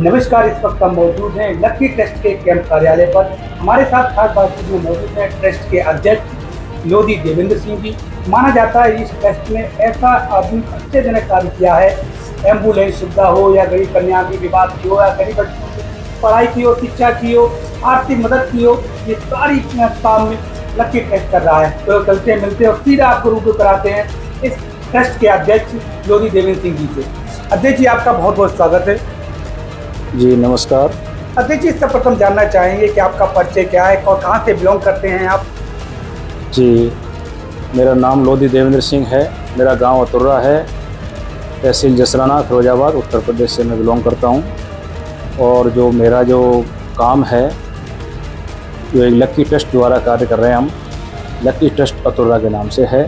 नमस्कार। इस वक्त हम मौजूद हैं लक्की ट्रस्ट के कैंप कार्यालय पर। हमारे साथ खास बातचीत में मौजूद हैं ट्रस्ट के अध्यक्ष लोधी देवेंद्र सिंह जी। माना जाता है इस ट्रस्ट में ऐसा आदमी आश्चर्यजनक कार्य किया है, एम्बुलेंस सुविधा हो या गरीब कन्या की विवाह की हो या गरीब बच्चों की पढ़ाई की हो, शिक्षा की हो, आर्थिक मदद की हो, ये सारी काम में लक्की ट्रस्ट कर रहा है। तो चलते मिलते और सीधा आपको रूबरू कराते हैं इस ट्रस्ट के अध्यक्ष लोधी देवेंद्र सिंह जी से। अध्यक्ष जी, आपका बहुत बहुत स्वागत है। जी नमस्कार। अध्यक्ष जी, सर्वप्रथम जानना चाहेंगे कि आपका परिचय क्या है और कहाँ से बिलोंग करते हैं आप? जी, मेरा नाम लोधी देवेंद्र सिंह है। मेरा गांव अतुर्रा है, तहसील जसराना, फिरोजाबाद, उत्तर प्रदेश से मैं बिलोंग करता हूं। और जो मेरा जो काम है जो एक लक्की ट्रस्ट द्वारा कार्य कर रहे हैं हम। लक्की ट्रस्ट अतुर्रा के नाम से है।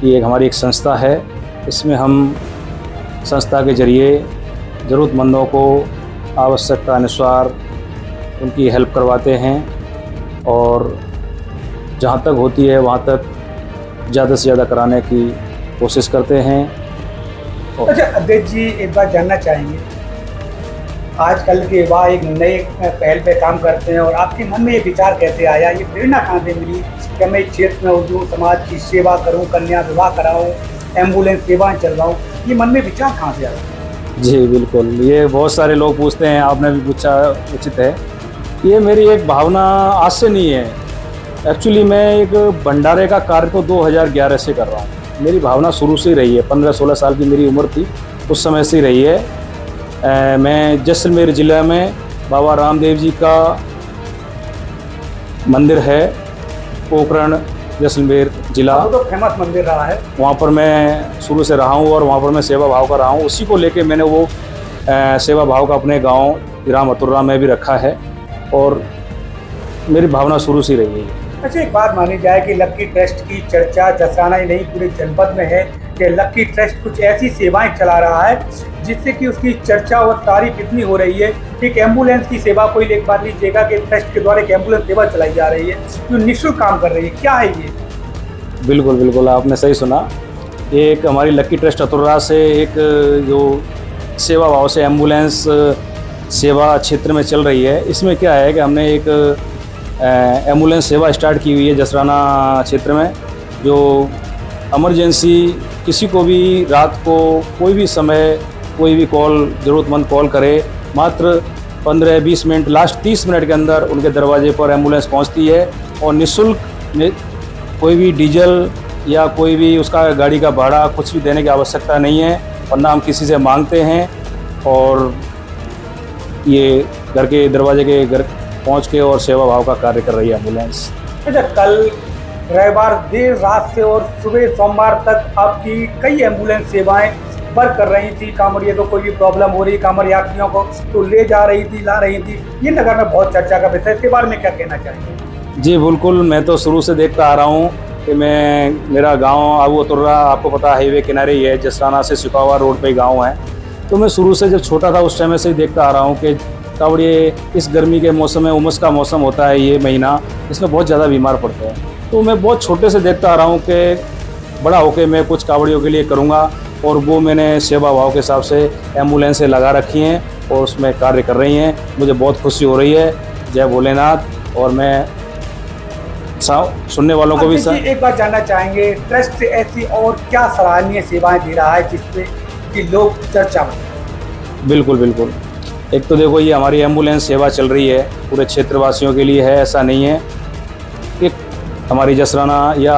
ये हमारी एक संस्था है। इसमें हम संस्था के जरिए ज़रूरतमंदों को आवश्यकता अनुसार उनकी हेल्प करवाते हैं और जहाँ तक होती है वहाँ तक ज़्यादा से ज़्यादा कराने की कोशिश करते हैं। अच्छा अध्यक्ष जी, एक बात जानना चाहेंगे, आजकल के युवा एक नए पहल पे काम करते हैं और आपके मन में ये विचार कैसे आया, ये प्रेरणा कहाँ से मिली कि मैं इस क्षेत्र में उठूँ, समाज की सेवा करूँ, कन्या विवाह कराऊँ, एम्बुलेंस सेवाएँ चलवाऊँ, ये मन में विचार कहाँ से आया? जी बिल्कुल, ये बहुत सारे लोग पूछते हैं, आपने भी पूछा, उचित है। ये मेरी एक भावना आज से नहीं है। एक्चुअली मैं एक भंडारे का कार्य तो 2011 से कर रहा हूँ। मेरी भावना शुरू से ही रही है। 15-16 साल की मेरी उम्र थी, उस समय से ही रही है। मैं जैसलमेर ज़िला में बाबा रामदेव जी का मंदिर है, पोखरण जैसलमेर जिला, तो फेमस मंदिर रहा है, वहाँ पर मैं शुरू से रहा हूँ और वहाँ पर मैं सेवा भाव का रहा हूँ। उसी को लेके मैंने वो सेवा भाव का अपने गांव ग्राम अतुर्रा में भी रखा है और मेरी भावना शुरू से रही है। अच्छा, एक बात मानी जाए कि लक्की ट्रस्ट की चर्चा जसराना ही नहीं पूरे जनपद में है कि लक्की ट्रस्ट कुछ ऐसी सेवाएं चला रहा है जिससे कि उसकी चर्चा और तारीफ इतनी हो रही है। एक एम्बुलेंस की सेवा, कोई एक बात लीजिएगा कि ट्रस्ट के द्वारा एक एम्बुलेंस सेवा चलाई जा रही है जो निःशुल्क काम कर रही है, क्या है ये? बिल्कुल बिल्कुल, आपने सही सुना। एक हमारी लक्की ट्रस्ट अतुर्रा से एक जो सेवा भाव से एम्बुलेंस सेवा क्षेत्र में चल रही है। इसमें क्या है कि हमने एक एम्बुलेंस सेवा स्टार्ट की हुई है जसराना क्षेत्र में। जो इमरजेंसी किसी को भी रात को कोई भी समय कोई भी कॉल ज़रूरतमंद कॉल करे, मात्र 15-20 मिनट, लास्ट 30 मिनट के अंदर उनके दरवाजे पर एम्बुलेंस पहुंचती है और निःशुल्क कोई भी डीजल या कोई भी उसका गाड़ी का भाड़ा कुछ भी देने की आवश्यकता नहीं है, वरना हम किसी से मांगते हैं और ये घर के दरवाजे के घर पहुंच के और सेवा भाव का कार्य कर रही है एम्बुलेंस। अच्छा, कल रविवार देर रात से और सुबह सोमवार तक आपकी कई एम्बुलेंस सेवाएं वर्क कर रही थी। कांवड़ियों को कोई भी प्रॉब्लम हो रही, कांवड़ यात्रियों को तो ले जा रही थी, ला रही थी। ये नगर में बहुत चर्चा का विषय, इसके बारे में क्या कहना चाहेंगे? जी बिल्कुल, मैं तो शुरू से देखता आ रहा हूँ कि मेरा गांव आबू अतुर्रा, आपको पता हाईवे किनारे ही है, जसराना से सुखावा रोड पे गांव है। तो मैं शुरू से जब छोटा था उस टाइम से ही देखता आ रहा हूँ कि कांवड़िए इस गर्मी के मौसम में, उमस का मौसम होता है ये महीना, इसमें बहुत ज़्यादा बीमार पड़ते हैं। तो मैं बहुत छोटे से देखता आ रहा हूँ कि बड़ा होकर मैं कुछ कांवड़ियों के लिए करूँगा और वो मैंने सेवा भाव के हिसाब से एम्बुलेंसें लगा रखी हैं और उसमें कार्य कर रही हैं। मुझे बहुत खुशी हो रही है। जय भोलेनाथ। और मैं सुनने वालों को भी एक बात जानना चाहेंगे, ट्रस्ट ऐसी और क्या सराहनीय सेवाएं दे रहा है जिससे कि लोग चर्चा में? बिल्कुल बिल्कुल, एक तो देखो ये हमारी एम्बुलेंस सेवा चल रही है पूरे क्षेत्रवासियों के लिए है, ऐसा नहीं है कि हमारी जसराना या।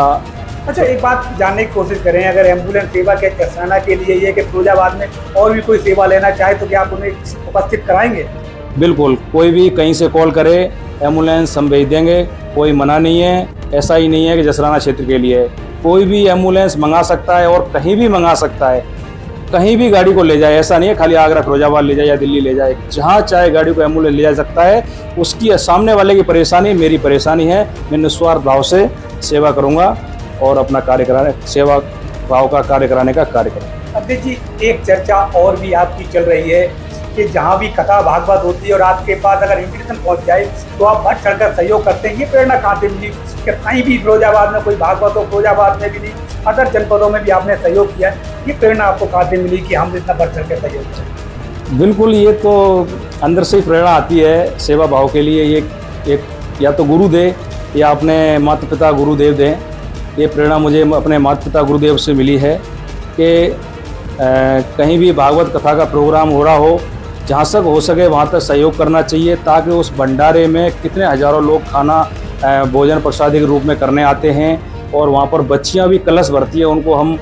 अच्छा, एक बात जानने की कोशिश करें, अगर एम्बुलेंस सेवा के जसराना के लिए ये कि फिरोजाबाद में और भी कोई सेवा लेना चाहे तो क्या आप उन्हें उपस्थित कराएंगे? बिल्कुल, कोई भी कहीं से कॉल करे एम्बुलेंस हम भेज देंगे, कोई मना नहीं है। ऐसा ही नहीं है कि जसराना क्षेत्र के लिए, कोई भी एम्बुलेंस मंगा सकता है और कहीं भी मंगा सकता है, कहीं भी गाड़ी को ले जाए। ऐसा नहीं है खाली आगरा फिरोजाबाद ले जाए या दिल्ली ले जाए, जहाँ चाहे गाड़ी को एम्बुलेंस ले जा सकता है। उसकी सामने वाले की परेशानी मेरी परेशानी है, मैं निस्वार्थ भाव से सेवा करूँगा और अपना कार्य कराने, सेवा भाव का कार्य कराने का कार्य करूँगा। अध्यक्ष जी, एक चर्चा और भी आपकी चल रही है कि जहाँ भी कथा भागवत होती है और आपके पास अगर इन्विटेशन पहुँच जाए तो आप बढ़ चढ़कर सहयोग करते हैं। ये प्रेरणा कहाँ से मिली कि कहीं भी फिरोजाबाद में कोई भागवत हो, फिरोजाबाद में भी नहीं, अदर जनपदों में भी आपने सहयोग किया है, ये प्रेरणा आपको कहाँ से मिली कि हम इतना बढ़ चढ़कर सहयोग करें? बिल्कुल, ये तो अंदर से ही प्रेरणा आती है सेवा भाव के लिए। ये एक या तो गुरु दे या अपने माता पिता गुरुदेव दें। ये प्रेरणा मुझे अपने माता पिता गुरुदेव से मिली है कि कहीं भी भागवत कथा का प्रोग्राम हो रहा हो, जहाँ तक हो सके वहाँ तक सहयोग करना चाहिए, ताकि उस भंडारे में कितने हज़ारों लोग खाना भोजन प्रसादी के रूप में करने आते हैं, और वहाँ पर बच्चियाँ भी कलश भरती है, उनको हम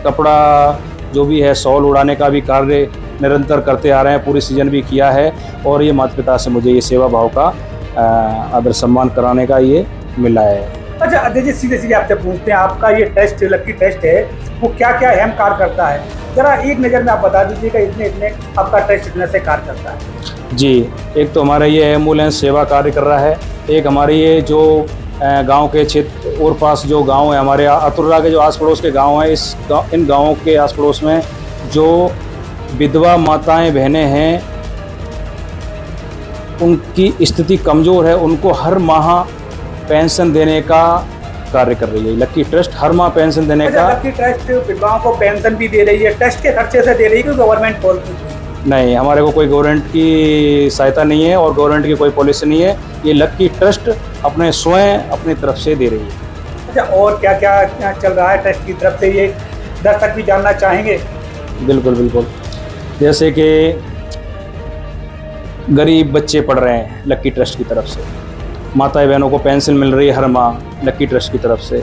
कपड़ा जो भी है शॉल उड़ाने का भी कार्य निरंतर करते आ रहे हैं, पूरी सीजन भी किया है। और ये माता पिता से मुझे ये सेवा भाव का आदर सम्मान कराने का ये मिला है। अच्छा अजय जी, सीधे सीधे आपसे पूछते हैं, आपका ये टेस्ट लकी टेस्ट है वो क्या क्या अहम कार्य करता है, जरा एक नज़र में आप बता दीजिएगा। इतने इतने आपका टेस्ट इतने से कार्य करता है। जी, एक तो हमारा ये एम्बुलेंस सेवा कार्य कर रहा है। एक हमारी ये जो गांव के क्षेत्र और पास जो गांव है हमारे अतुर्रा के जो आस पड़ोस के गांव हैं, इन गांवों के आस पड़ोस में जो विधवा माताएं बहनें हैं, उनकी स्थिति कमज़ोर है, उनको हर माह पेंशन देने का कार्य कर रही है लक्की ट्रस्ट। हर माह पेंशन देने का। लक्की ट्रस्ट विधवाओं को पेंशन भी दे रही है, ट्रस्ट के खर्चे से दे रही है कि गवर्नमेंट पॉलिसी? नहीं, हमारे को कोई गवर्नमेंट की सहायता नहीं है और गवर्नमेंट की कोई पॉलिसी नहीं है। ये लक्की ट्रस्ट अपने स्वयं अपनी तरफ से दे रही है। अच्छा, और क्या क्या चल रहा है ट्रस्ट की तरफ से, ये दर्शक भी जानना चाहेंगे? बिल्कुल बिल्कुल। जैसे कि गरीब बच्चे पढ़ रहे हैं लक्की ट्रस्ट की तरफ से, माताएं बहनों को पेंशन मिल रही है हर माह लक्की ट्रस्ट की तरफ से।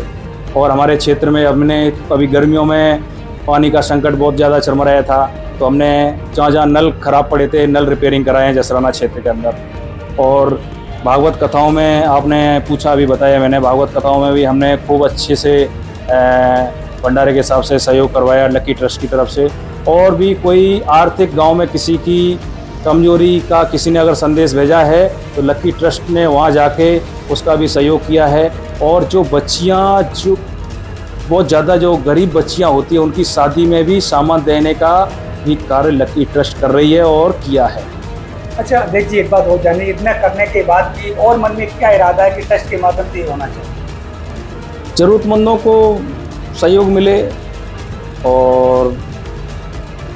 और हमारे क्षेत्र में हमने अभी गर्मियों में पानी का संकट बहुत ज़्यादा चरम रहा था, तो हमने जहाँ जहाँ नल खराब पड़े थे नल रिपेयरिंग कराए हैं जसराना क्षेत्र के अंदर। और भागवत कथाओं में आपने पूछा, अभी बताया मैंने, भागवत कथाओं में भी हमने खूब अच्छे से भंडारे के हिसाब से सहयोग करवाया लक्की ट्रस्ट की तरफ से। और भी कोई आर्थिक गांव में किसी की कमजोरी का किसी ने अगर संदेश भेजा है तो लक्की ट्रस्ट ने वहां जाके उसका भी सहयोग किया है। और जो बच्चियां, जो बहुत ज़्यादा जो गरीब बच्चियां होती हैं, उनकी शादी में भी सामान देने का भी कार्य लक्की ट्रस्ट कर रही है और किया है। अच्छा देखिए, एक बात हो जानी, इतना करने के बाद भी और मन में क्या इरादा है कि ट्रस्ट के माध्यम से होना चाहिए? ज़रूरतमंदों को सहयोग मिले, और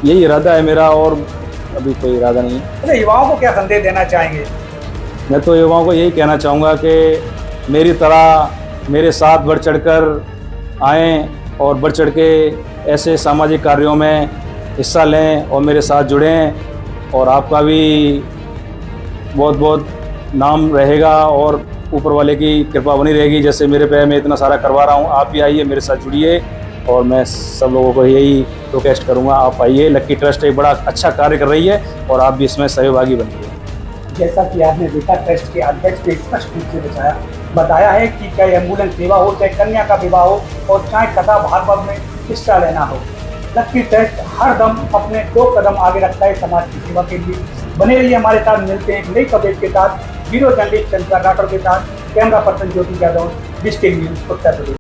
यही इरादा है मेरा, और अभी कोई इरादा नहीं है। अच्छा, युवाओं को क्या संदेश देना चाहेंगे? मैं तो युवाओं को यही कहना चाहूँगा कि मेरी तरह मेरे साथ बढ़ चढ़कर आएँ और बढ़ चढ़ के ऐसे सामाजिक कार्यों में हिस्सा लें और मेरे साथ जुड़ें, और आपका भी बहुत बहुत नाम रहेगा और ऊपर वाले की कृपा बनी रहेगी। जैसे मेरे पे मैं इतना सारा करवा रहा हूँ, आप भी आइए मेरे साथ जुड़िए, और मैं सब लोगों को यही रिक्वेस्ट करूँगा, आप आइए। लक्की ट्रस्ट एक बड़ा अच्छा कार्य कर रही है और आप भी इसमें सहभागी बनिए। जैसा कि आपने देखा, ट्रस्ट के अध्यक्ष ने स्पष्ट रूप से बताया है कि चाहे एम्बुलेंस सेवा हो, चाहे कन्या का विवाह हो, और चाहे कथा भागवत में हिस्सा लेना हो, लक्की ट्रस्ट हर दम अपने 2 कदम आगे रखता है समाज की सेवा के लिए। बने रहिए हमारे साथ, मिलते हैं एक नई कवरेज के साथ, वीडियो जर्नलिस्ट चंद्रा राठौर के साथ, कैमरा पर्सन ज्योति यादव, डिस्ट्रिक्ट न्यूज़ उत्तर प्रदेश।